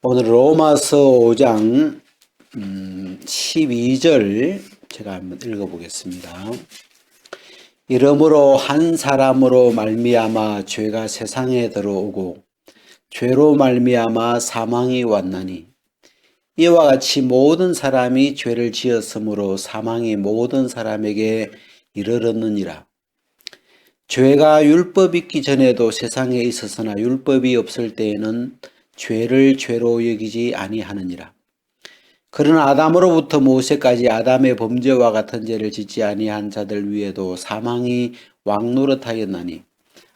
오늘 로마서 5장 12절 제가 한번 읽어보겠습니다. 이러므로 한 사람으로 말미암아 죄가 세상에 들어오고 죄로 말미암아 사망이 왔나니 이와 같이 모든 사람이 죄를 지었으므로 사망이 모든 사람에게 이르렀느니라. 죄가 율법 있기 전에도 세상에 있었으나 율법이 없을 때에는 죄를 죄로 여기지 아니하느니라. 그러나 아담으로부터 모세까지 아담의 범죄와 같은 죄를 짓지 아니한 자들 위에도 사망이 왕노릇하였나니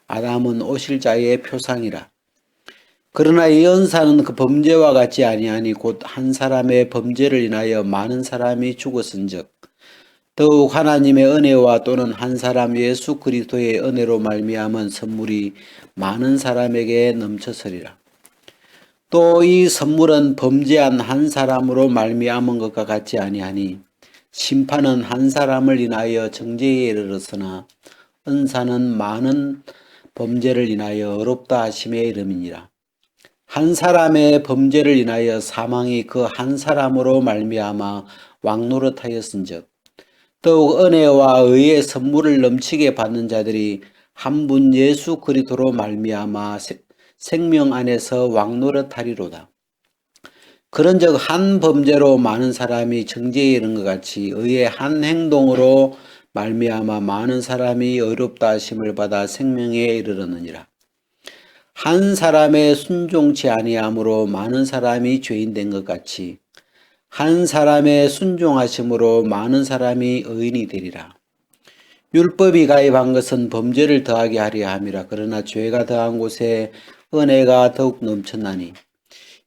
아담은 오실 자의 표상이라. 그러나 예언사는 그 범죄와 같지 아니하니 곧 한 사람의 범죄를 인하여 많은 사람이 죽었은즉 더욱 하나님의 은혜와 또는 한 사람 예수 그리스도의 은혜로 말미암은 선물이 많은 사람에게 넘쳐서리라. 또 이 선물은 범죄한 한 사람으로 말미암은 것과 같지 아니하니 심판은 한 사람을 인하여 정죄에 이르렀으나 은사는 많은 범죄를 인하여 어렵다 하심에 이름이니라. 한 사람의 범죄를 인하여 사망이 그 한 사람으로 말미암아 왕노릇하였은즉 더욱 은혜와 의의 선물을 넘치게 받는 자들이 한 분 예수 그리스도로 말미암아 생명 안에서 왕노릇하리로다. 그런즉 한 범죄로 많은 사람이 정죄에 이른 것 같이 의의 한 행동으로 말미암아 많은 사람이 의롭다 하심을 받아 생명에 이르렀느니라. 한 사람의 순종치 아니함으로 많은 사람이 죄인 된 것 같이 한 사람의 순종하심으로 많은 사람이 의인이 되리라. 율법이 가입한 것은 범죄를 더하게 하려 함이라. 그러나 죄가 더한 곳에 은혜가 더욱 넘쳤나니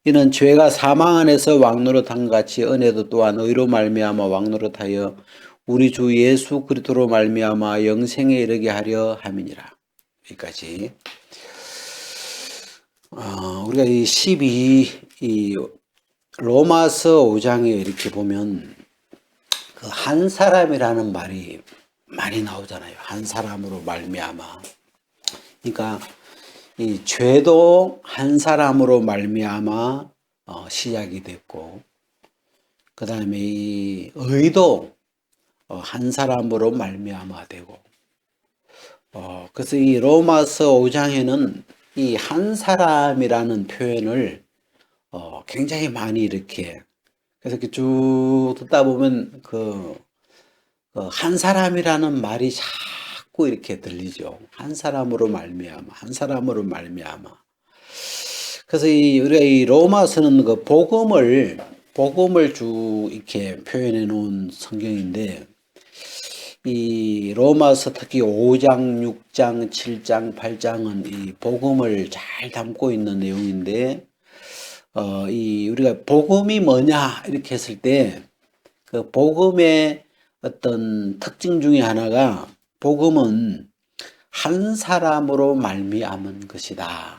이는 죄가 사망 안에서 왕노릇한 것 같이 은혜도 또한 의로 말미암아 왕노릇하여 우리 주 예수 그리스도로 말미암아 영생에 이르게 하려 함이니라. 여기까지. 우리가 이 로마서 5장에 이렇게 보면 그 한 사람이라는 말이 많이 나오잖아요. 한 사람으로 말미암아. 그러니까 이 죄도 한 사람으로 말미암아 시작이 됐고, 그 다음에 이 의도 한 사람으로 말미암아 되고, 그래서 이 로마서 5장에는 이 한 사람이라는 표현을 굉장히 많이 이렇게 그래서 이렇게 쭉 듣다 보면 한 사람이라는 말이 자꾸 이렇게 들리죠. 한 사람으로 말미암아, 한 사람으로 말미암아. 그래서 우리가 이 로마서는 그 복음을 쭉 이렇게 표현해 놓은 성경인데, 이 로마서 특히 5장, 6장, 7장, 8장은 이 복음을 잘 담고 있는 내용인데, 우리가 복음이 뭐냐 이렇게 했을 때 그 복음의 어떤 특징 중에 하나가 복음은 한 사람으로 말미암은 것이다.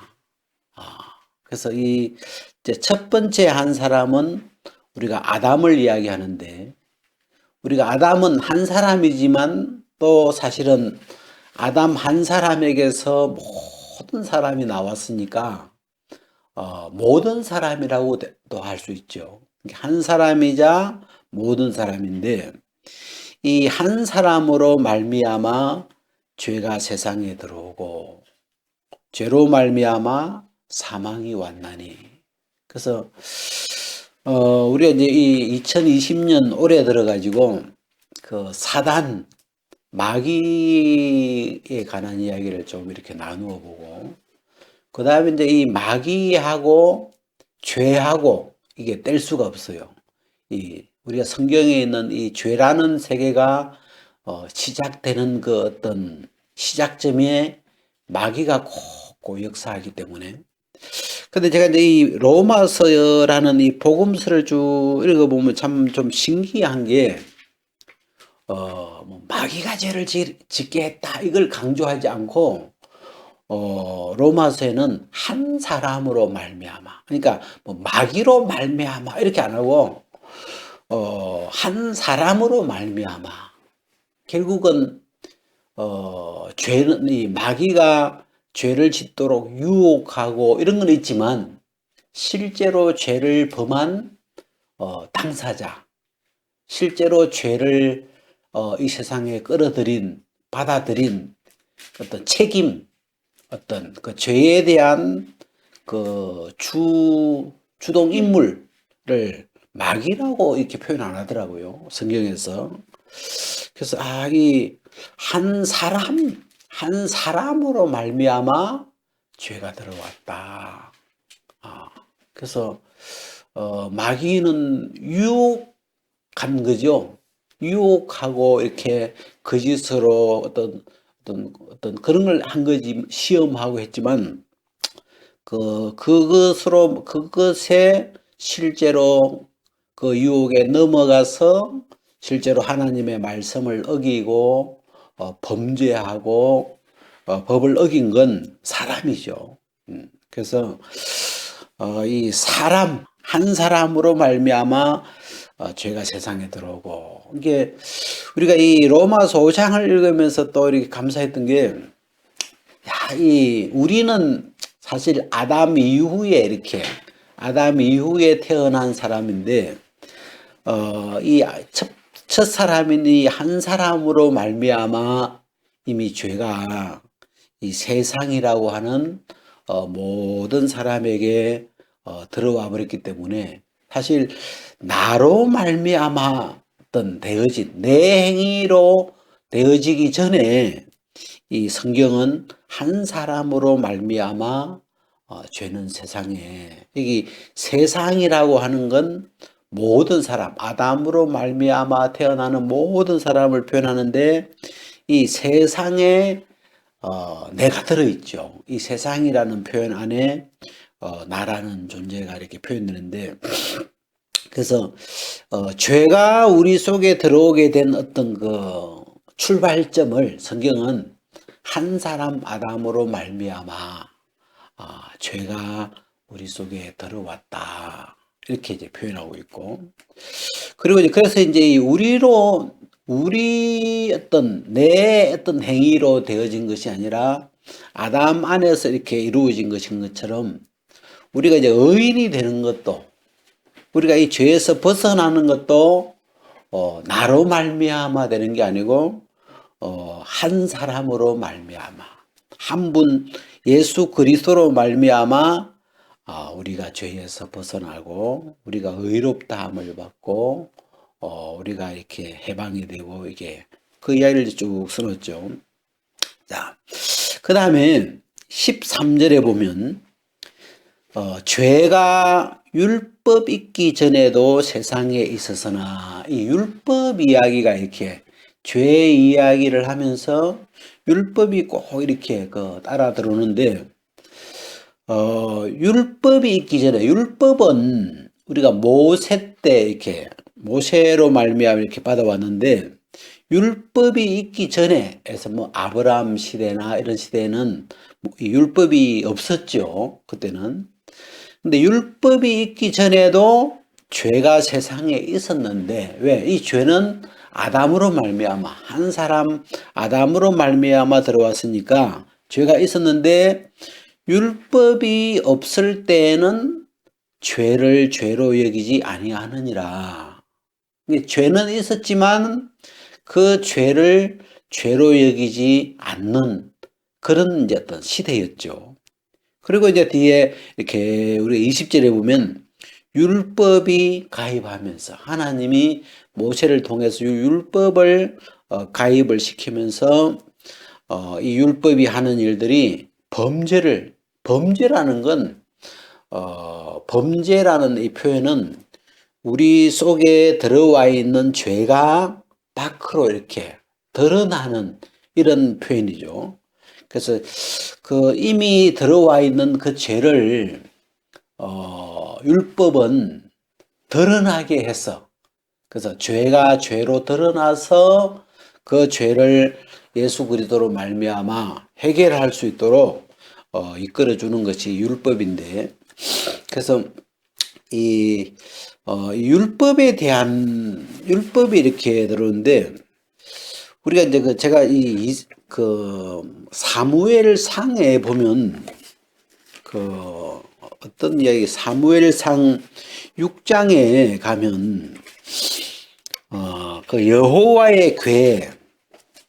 그래서 첫 번째 한 사람은 우리가 아담을 이야기하는데, 우리가 아담은 한 사람이지만 또 사실은 아담 한 사람에게서 모든 사람이 나왔으니까 모든 사람이라고도 할 수 있죠. 한 사람이자 모든 사람인데, 이 한 사람으로 말미암아 죄가 세상에 들어오고 죄로 말미암아 사망이 왔나니. 그래서 우리가 이제 이 2020년 올해 들어가지고 그 사단 마귀에 관한 이야기를 좀 이렇게 나누어 보고, 그 다음에 이제 이 마귀하고 죄하고 이게 뗄 수가 없어요. 우리가 성경에 있는 이 죄라는 세계가 시작되는 그 어떤 시작점에 마귀가 꼭 역사하기 때문에. 근데 제가 이제 이 로마서라는 이 복음서를 쭉 읽어보면 참 좀 신기한 게, 뭐 마귀가 죄를 짓게 했다 이걸 강조하지 않고, 로마서에는 한 사람으로 말미암아. 그러니까 뭐 마귀로 말미암아 이렇게 안 하고, 한 사람으로 말미암아. 결국은 죄는 이 마귀가 죄를 짓도록 유혹하고 이런 건 있지만 실제로 죄를 범한 당사자, 실제로 죄를 이 세상에 받아들인 어떤 책임, 어떤 그 죄에 대한 그 주동 인물을 마귀라고 이렇게 표현 안 하더라고요. 성경에서. 그래서 이 한 사람으로 말미암아 죄가 들어왔다. 그래서 마귀는 유혹한 거죠. 유혹하고 이렇게 거짓으로 어떤 그런 걸 한 거지, 시험하고 했지만 그것에 실제로 그 유혹에 넘어가서 실제로 하나님의 말씀을 어기고 범죄하고 법을 어긴 건 사람이죠. 그래서 이 한 사람으로 말미암아 죄가 세상에 들어오고, 이게 우리가 이 로마서 5장을 읽으면서 또 이렇게 감사했던 게, 우리는 사실 아담 이후에 태어난 사람인데, 이 첫 사람인 이 한 사람으로 말미암아 이미 죄가 이 세상이라고 하는 모든 사람에게 들어와 버렸기 때문에, 사실 나로 말미암아 내 행위로 되어지기 전에 이 성경은 한 사람으로 말미암아 죄는 세상에, 이 세상이라고 하는 건 모든 사람, 아담으로 말미암아 태어나는 모든 사람을 표현하는데, 이 세상에 내가 들어있죠. 이 세상이라는 표현 안에 나라는 존재가 이렇게 표현되는데, 그래서 죄가 우리 속에 들어오게 된 어떤 그 출발점을 성경은 한 사람 아담으로 말미암아 죄가 우리 속에 들어왔다, 이렇게 이제 표현하고 있고, 그리고 이제 그래서 이제 내 어떤 행위로 되어진 것이 아니라 아담 안에서 이렇게 이루어진 것인 것처럼, 우리가 이제 의인이 되는 것도, 우리가 이 죄에서 벗어나는 것도 나로 말미암아 되는 게 아니고 한 사람으로 말미암아, 한 분 예수 그리스도로 말미암아 우리가 죄에서 벗어나고 우리가 의롭다함을 받고 우리가 이렇게 해방이 되고, 이게 그 이야기를 쭉 써놨죠. 자, 그 다음에 13절에 보면 죄가 율법 있기 전에도 세상에 있었으나, 이 율법 이야기가 이렇게 죄 이야기를 하면서 율법이 꼭 이렇게 따라 들어오는데, 율법이 있기 전에, 율법은 우리가 모세 때 이렇게 모세로 말미암아 이렇게 받아왔는데, 율법이 있기 전에 해서 아브라함 시대나 이런 시대에는 율법이 없었죠. 그때는. 근데 율법이 있기 전에도 죄가 세상에 있었는데, 왜? 이 죄는 아담으로 말미암아, 한 사람 아담으로 말미암아 들어왔으니까 죄가 있었는데, 율법이 없을 때에는 죄를 죄로 여기지 아니하느니라. 죄는 있었지만 그 죄를 죄로 여기지 않는 그런 이제 어떤 시대였죠. 그리고 이제 뒤에 이렇게 우리 20절에 보면 율법이 가입하면서, 하나님이 모세를 통해서 율법을 가입을 시키면서 이 율법이 하는 일들이 범죄라는 건 범죄라는 이 표현은 우리 속에 들어와 있는 죄가 밖으로 이렇게 드러나는 이런 표현이죠. 그래서 이미 들어와 있는 그 죄를 율법은 드러나게 했어. 그래서 죄가 죄로 드러나서 그 죄를 예수 그리스도로 말미암아 해결할 수 있도록 이끌어 주는 것이 율법인데, 그래서 이 율법에 대한 율법이 이렇게 들어오는데, 우리가 이제 제가 사무엘 상에 보면 어떤 이야기, 사무엘상 6장에 가면 그 여호와의 궤,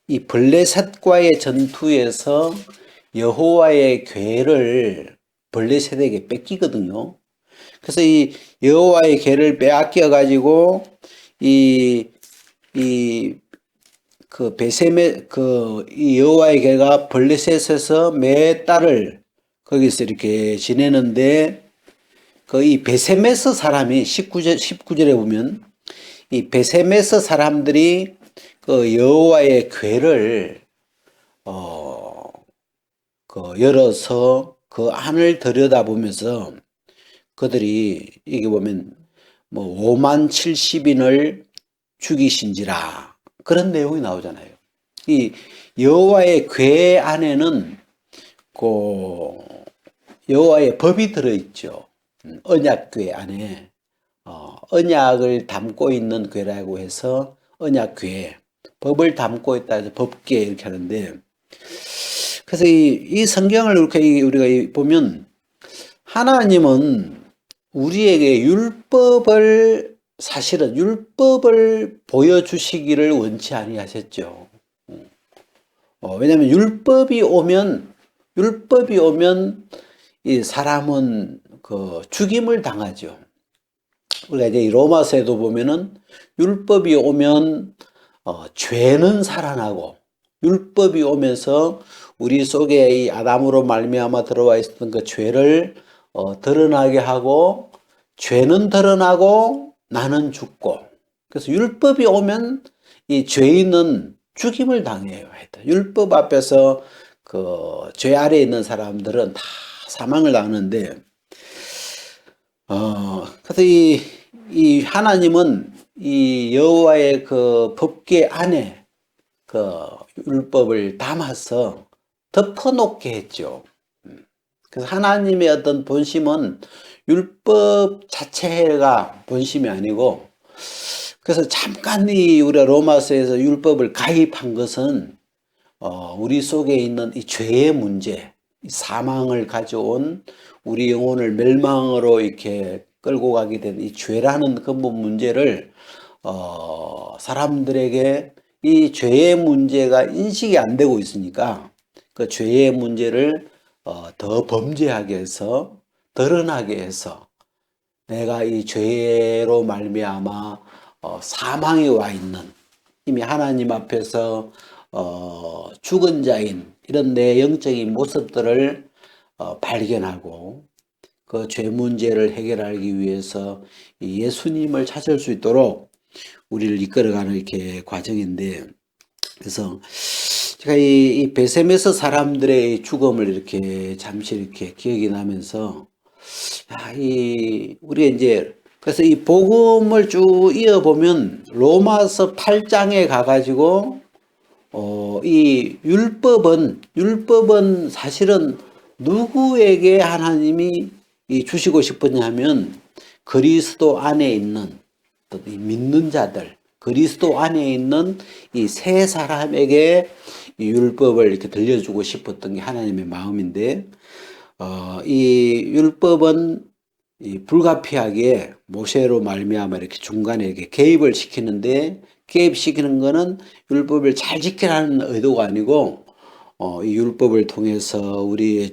이 블레셋과의 전투에서 여호와의 궤를 블레셋에게 뺏기거든요. 그래서 이 여호와의 궤를 빼앗겨 가지고 이 베셈의 이 여호와의 궤가 블레셋에서 몇 달을 거기서 이렇게 지내는데 이 베세메스 사람이 19절에 보면 이 베세메스 사람들이 그 여호와의 궤를 열어서 그 안을 들여다보면서 그들이 이게 보면 뭐 5만 70인을 죽이신지라 그런 내용이 나오잖아요. 이 여호와의 궤 안에는 그 여호와의 법이 들어있죠. 언약궤 안에 언약을 담고 있는 궤라고 해서 언약궤, 법을 담고 있다 해서 법궤 이렇게 하는데, 그래서 이 성경을 이렇게 우리가 보면 하나님은 우리에게 사실은 율법을 보여주시기를 원치 아니하셨죠. 왜냐하면 율법이 오면 이 사람은 그 죽임을 당하죠. 우리가 이제 로마서에도 보면은 율법이 오면 죄는 살아나고, 율법이 오면서 우리 속에 이 아담으로 말미암아 들어와 있었던 그 죄를 드러나게 하고, 죄는 드러나고 나는 죽고, 그래서 율법이 오면 이 죄인은 죽임을 당해요. 율법 앞에서 그 죄 아래에 있는 사람들은 다 사망을 당하는데, 그래서 이 하나님은 이 여호와의 그 법궤 안에 그 율법을 담아서 덮어놓게 했죠. 그래서 하나님의 어떤 본심은 율법 자체가 본심이 아니고, 그래서 잠깐 우리가 로마서에서 율법을 가입한 것은 우리 속에 있는 이 죄의 문제, 이 사망을 가져온 우리 영혼을 멸망으로 이렇게 끌고 가게 된 이 죄라는 근본 문제를 사람들에게 이 죄의 문제가 인식이 안 되고 있으니까 그 죄의 문제를 더 범죄하게 해서, 드러나게 해서 내가 이 죄로 말미암아 사망에 와 있는, 이미 하나님 앞에서 죽은 자인 이런 내 영적인 모습들을 발견하고 그 죄 문제를 해결하기 위해서 예수님을 찾을 수 있도록 우리를 이끌어가는 이렇게 과정인데, 그래서 제가 이 베세메스 사람들의 죽음을 이렇게 잠시 이렇게 기억이 나면서 우리가 이제 그래서 이 복음을 쭉 이어보면 로마서 8장에 가가지고 이 율법은 사실은 누구에게 하나님이 주시고 싶었냐 하면 그리스도 안에 있는 이 믿는 자들, 그리스도 안에 있는 이 세 사람에게 이 율법을 이렇게 들려주고 싶었던 게 하나님의 마음인데, 이 율법은 불가피하게 모세로 말미암아 이렇게 중간에 이렇게 개입을 시키는데, 개입시키는 거는 율법을 잘 지키라는 의도가 아니고 이 율법을 통해서 우리의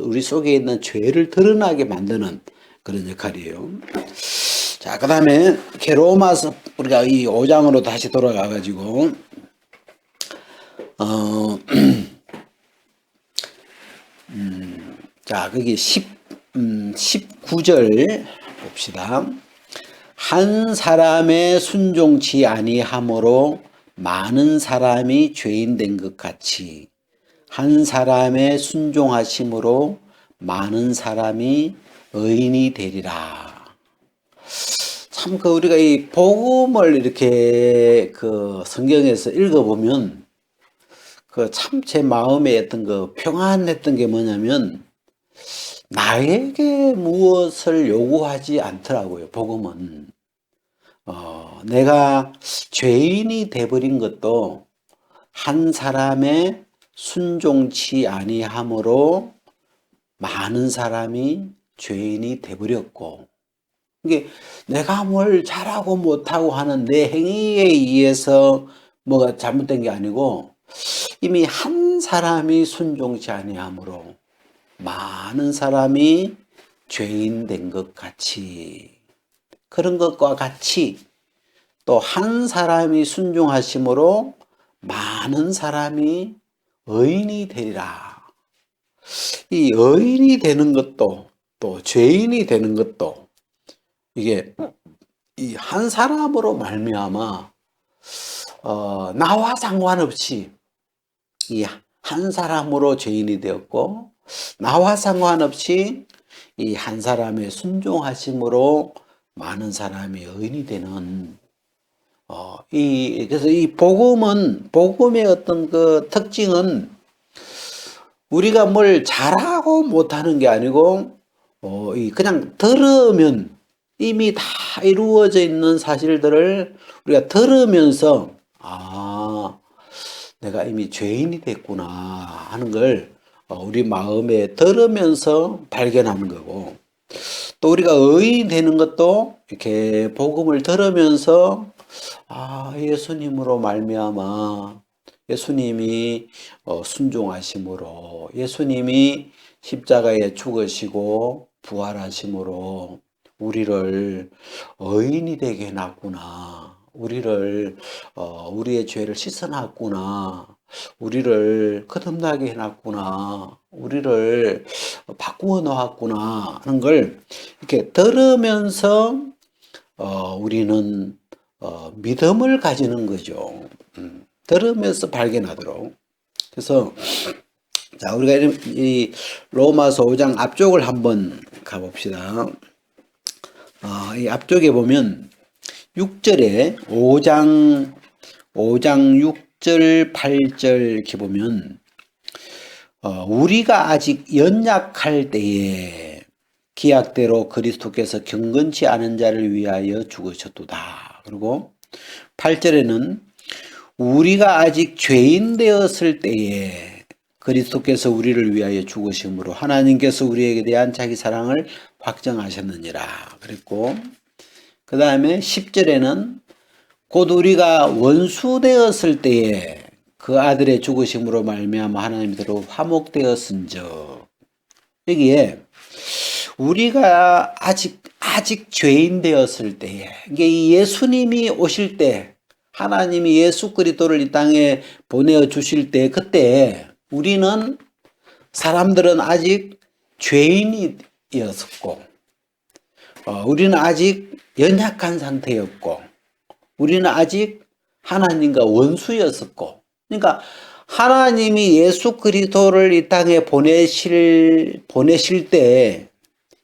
우리 속에 있는 죄를 드러나게 만드는 그런 역할이에요. 자, 그 다음에 로마서 우리가 이 5장으로 다시 돌아가 가지고 자, 거기 19절 봅시다. 한 사람의 순종치 아니함으로 많은 사람이 죄인 된 것 같이 한 사람의 순종하심으로 많은 사람이 의인이 되리라. 참 우리가 이 복음을 이렇게 성경에서 읽어보면 참 제 마음에 어떤 평안했던 게 뭐냐면, 나에게 무엇을 요구하지 않더라고요. 복음은 내가 죄인이 돼버린 것도 한 사람의 순종치 아니함으로 많은 사람이 죄인이 돼버렸고, 이게 내가 뭘 잘하고 못하고 하는 내 행위에 의해서 뭐가 잘못된 게 아니고 이미 한 사람이 순종치 아니함으로 많은 사람이 죄인 된 것 같이, 그런 것과 같이 또 한 사람이 순종하심으로 많은 사람이 의인이 되리라. 이 의인이 되는 것도 또 죄인이 되는 것도 이게 이 한 사람으로 말미암아 나와 상관없이 이 한 사람으로 죄인이 되었고, 나와 상관없이 이 한 사람의 순종하심으로 많은 사람이 의인이 되는 그래서 이 복음의 어떤 그 특징은 우리가 뭘 잘하고 못하는 게 아니고 그냥 들으면 이미 다 이루어져 있는 사실들을 우리가 들으면서 내가 이미 죄인이 됐구나 하는 걸 우리 마음에 들으면서 발견하는 거고, 또 우리가 의인 되는 것도 이렇게 복음을 들으면서 예수님으로 말미암아 예수님이 순종하심으로 예수님이 십자가에 죽으시고 부활하심으로 우리를 의인이 되게 해놨구나. 우리를 우리의 죄를 씻어놨구나. 우리를 거듭나게 해놨구나. 우리를 바꾸어 놓았구나 하는 걸 이렇게 들으면서 우리는 믿음을 가지는 거죠. 들으면서 발견하도록. 그래서 자, 우리가 이 로마서 5장 앞쪽을 한번 가봅시다. 이 앞쪽에 보면 6절에 5장 6절 8절 이렇게 보면 우리가 아직 연약할 때에 기약대로 그리스도께서 경건치 않은 자를 위하여 죽으셨도다. 그리고 8절에는 우리가 아직 죄인 되었을 때에 그리스도께서 우리를 위하여 죽으심으로 하나님께서 우리에게 대한 자기 사랑을 확정하셨느니라 그랬고, 그 다음에 10절에는 곧 우리가 원수 되었을 때에 그 아들의 죽으심으로 말미암아 하나님께로 화목되었은즉, 여기에 우리가 아직 죄인 되었을 때에, 이게 예수님이 오실 때, 하나님이 예수 그리스도를 이 땅에 보내어 주실 때, 그때 우리는 사람들은 아직 죄인이었고, 우리는 아직 연약한 상태였고, 우리는 아직 하나님과 원수였었고, 그러니까 하나님이 예수 그리스도를 이 땅에 보내실 때,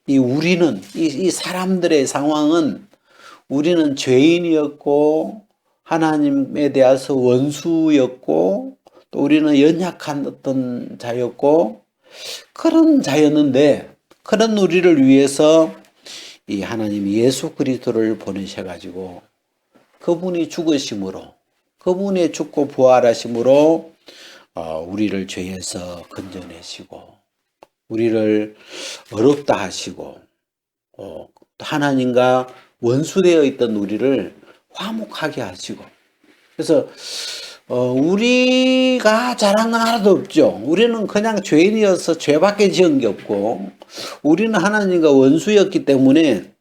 이 사람들의 상황은 우리는 죄인이었고, 하나님에 대해서 원수였고, 또 우리는 연약한 어떤 자였고, 그런 자였는데, 그런 우리를 위해서 이 하나님이 예수 그리스도를 보내셔가지고, 그분이 죽으심으로, 그분의 죽고 부활하심으로 우리를 죄에서 건져내시고, 우리를 어렵다 하시고, 하나님과 원수되어 있던 우리를 화목하게 하시고, 그래서 우리가 잘한 건 하나도 없죠. 우리는 그냥 죄인이어서 죄밖에 지은 게 없고, 우리는 하나님과 원수였기 때문에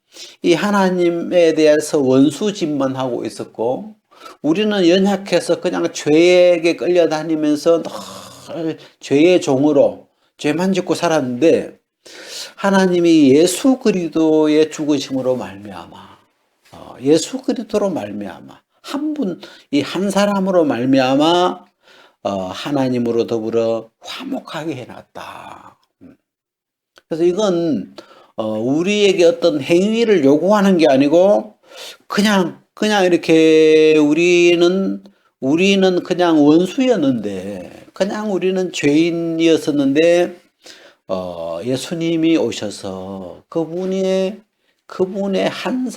이 하나님에 대해서 원수짓만 하고 있었고, 우리는 연약해서 그냥 죄에게 끌려다니면서 늘 죄의 종으로 죄만 짓고 살았는데, 하나님이 예수 그리스도의 죽으심으로 말미암아, 예수 그리스도로 말미암아 이 한 사람으로 말미암아 하나님으로 더불어 화목하게 해놨다. 그래서 이건 우리에게 어떤 행위를 요구하는 게 아니고 그냥 이렇게 우리는 그냥 원수였는데, 그냥 우리는 죄인이었었는데 예수님이 오셔서 그분의 한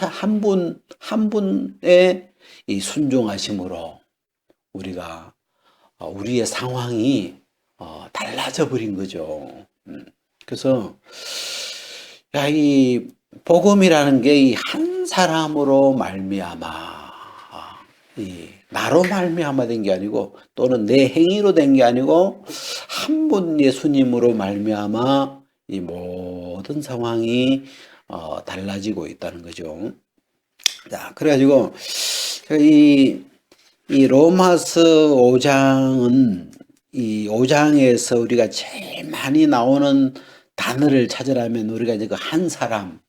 분의 이 순종하심으로 우리의 상황이 달라져 버린 거죠. 그래서 야, 이 복음이라는 게 이 한 사람으로 말미암아, 이 나로 말미암아 된 게 아니고 또는 내 행위로 된 게 아니고 한 분 예수님으로 말미암아 이 모든 상황이 달라지고 있다는 거죠. 자, 그래가지고 이 로마서 5장은 이 5장에서 우리가 제일 많이 나오는 단어를 찾으라면 우리가 이제 그 한 사람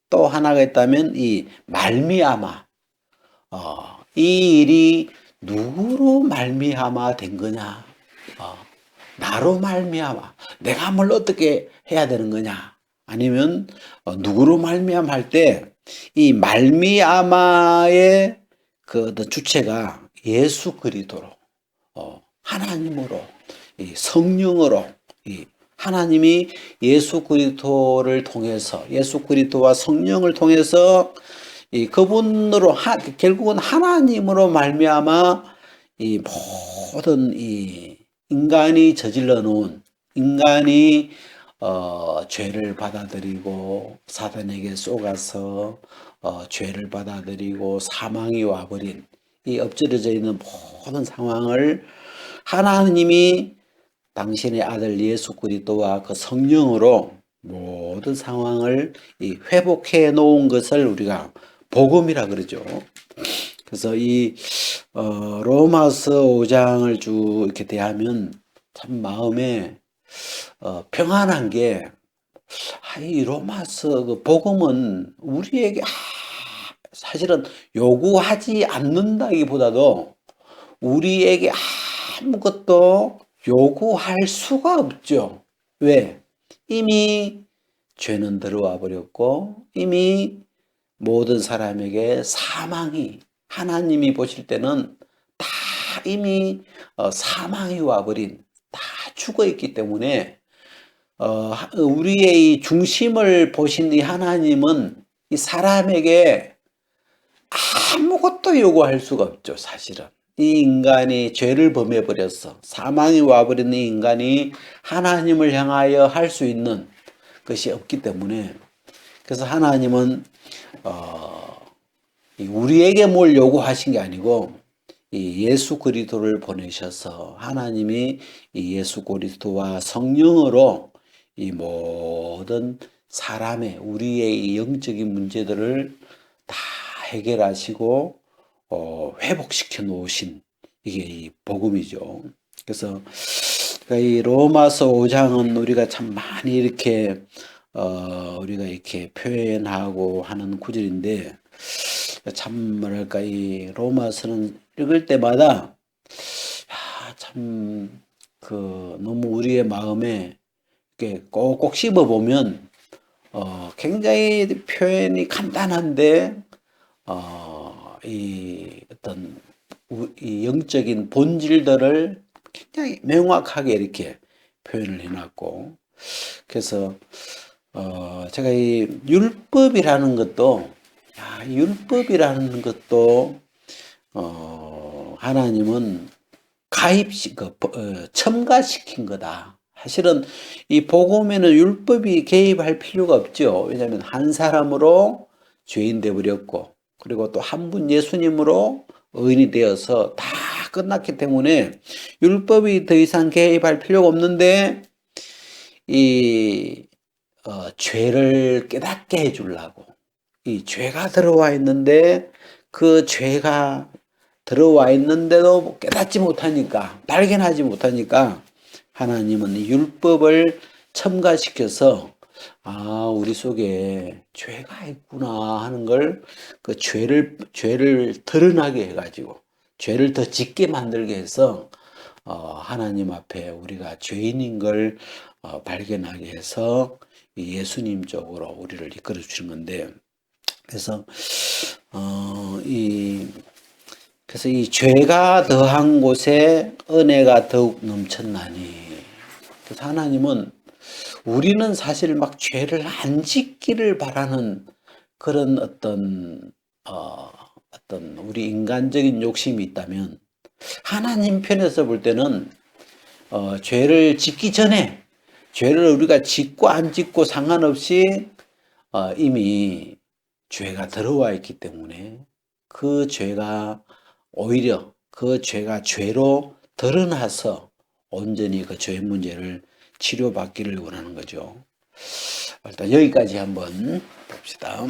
또 하나가 있다면 이 말미암아 이 일이 누구로 말미암아 된 거냐 나로 말미암아 내가 뭘 어떻게 해야 되는 거냐 아니면 누구로 말미암아 할 때 이 말미암아의 그 어떤 주체가 예수 그리스도로 하나님으로 이 성령으로 이 하나님이 예수 그리스도를 통해서 예수 그리스도와 성령을 통해서 이 그분으로 결국은 하나님으로 말미암아 이 모든 이 인간이 저질러 놓은 인간이 죄를 받아들이고 사단에게 쏘가서 죄를 받아들이고 사망이 와버린 이 엎질러져 있는 모든 상황을 하나님이 당신의 아들 예수 그리스도와 그 성령으로 모든 상황을 이 회복해 놓은 것을 우리가 복음이라 그러죠. 그래서 이 로마서 5장을 쭉 이렇게 대하면 참 마음에 평안한 게 이 로마서 그 복음은 우리에게 사실은 요구하지 않는다기보다도 우리에게 아무것도 요구할 수가 없죠. 왜? 이미 죄는 들어와 버렸고 이미 모든 사람에게 사망이 하나님이 보실 때는 다 이미 사망이 와버린 다 죽어 있기 때문에 우리의 이 중심을 보신 이 하나님은 이 사람에게 아무것도 요구할 수가 없죠. 사실은 이 인간이 죄를 범해 버렸어 사망이 와버린 이 인간이 하나님을 향하여 할 수 있는 것이 없기 때문에 그래서 하나님은 우리에게 뭘 요구하신 게 아니고 이 예수 그리스도를 보내셔서 하나님이 이 예수 그리스도와 성령으로 이 모든 사람의 우리의 이 영적인 문제들을 다 해결하시고 회복시켜 놓으신 이게 이 복음이죠. 그래서 이 로마서 5장은 우리가 참 많이 이렇게 우리가 이렇게 표현하고 하는 구절인데 참 뭐랄까 이 로마서는 읽을 때마다 참 그 너무 우리의 마음에 이렇게 꼭꼭 씹어 보면 굉장히 표현이 간단한데 이 어떤 이 영적인 본질들을 굉장히 명확하게 이렇게 표현을 해놨고 그래서 제가 이 율법이라는 것도 하나님은 첨가시킨 거다. 사실은 이 복음에는 율법이 개입할 필요가 없죠. 왜냐하면 한 사람으로 죄인 되어버렸고 그리고 또 한 분 예수님으로 의인이 되어서 다 끝났기 때문에 율법이 더 이상 개입할 필요가 없는데 이 죄를 깨닫게 해주려고 이 죄가 들어와 있는데 그 죄가 들어와 있는데도 깨닫지 못하니까 발견하지 못하니까 하나님은 율법을 첨가시켜서 우리 속에 죄가 있구나 하는 걸 그 죄를 드러나게 해가지고 죄를 더 짙게 만들게 해서 하나님 앞에 우리가 죄인인 걸 발견하게 해서 예수님 쪽으로 우리를 이끌어 주시는 건데 그래서 그래서 이 죄가 더한 곳에 은혜가 더욱 넘쳤나니 그래서 하나님은 우리는 사실 막 죄를 안 짓기를 바라는 그런 어떤 우리 인간적인 욕심이 있다면 하나님 편에서 볼 때는 죄를 짓기 전에 죄를 우리가 짓고 안 짓고 상관없이 이미 죄가 들어와 있기 때문에 그 죄가 오히려 그 죄가 죄로 드러나서 온전히 그 죄 문제를 치료받기를 원하는 거죠. 일단 여기까지 한번 봅시다.